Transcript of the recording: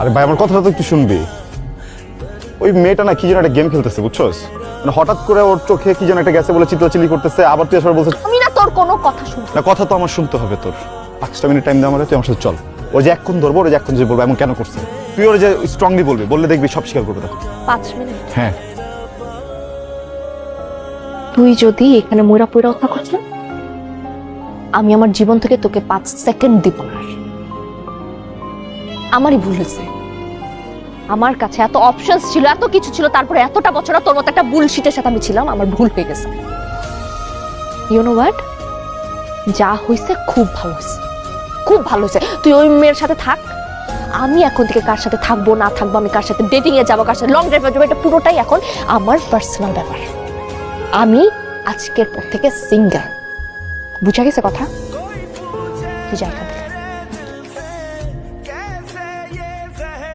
আরে ভাই আমার কথাটা তো একটু শুনবি। ওই মেয়েটা না কি যেন একটা গেম খেলতেছে বুঝছস, মানে হঠাৎ করে ওর চোখে কি যেন একটা গেছে বলে চিল্লাচিল্লি করতেছে, আবার তুই আসলে বলছিস আমি না তোর কোনো কথা শুনবো না। কথা তো আমার শুনতে হবে তোর। 5টা মিনিট টাইম দে আমার, তুই আমার সাথে চল। ও যে এক্ষুন ধরবো, ওর যে এক্ষুন যে বলবো এমন কেন করছে, তুই ওর যে স্ট্রংলি বলবি, বললে দেখবি সব স্বীকার করবে তখন। 5 মিনিট। হ্যাঁ তুই যদি এখানে ময়রা পয়রাও থাকছ না, আমি আমার জীবন থেকে তোকে 5 সেকেন্ড দিব না। আমারই ভুল হয়েছে, আমার কাছে এত অপশনস ছিল, এত কিছু ছিল, তারপরে এতটা বছর তোর মতো একটা বুলশিটের সাথে আমি ছিলাম। আমার ভুল হয়ে গেছে। ইউ নো হোয়াট, যা হয়েছে খুব ভালো হয়েছে, খুব ভালো হয়েছে। তুই ওই মেয়ের সাথে থাক, আমি এখন থেকে কার সাথে থাকবো না থাকবো, আমি কার সাথে ডেটিং এ যাবো, কার সাথে লং ড্রাইভে যাবো, এটা পুরোটাই এখন আমার পার্সোনাল ব্যাপার। আমি আজকের পর থেকে সিঙ্গেল। বুঝা গেছে কথা? তুই যা এখান থেকে।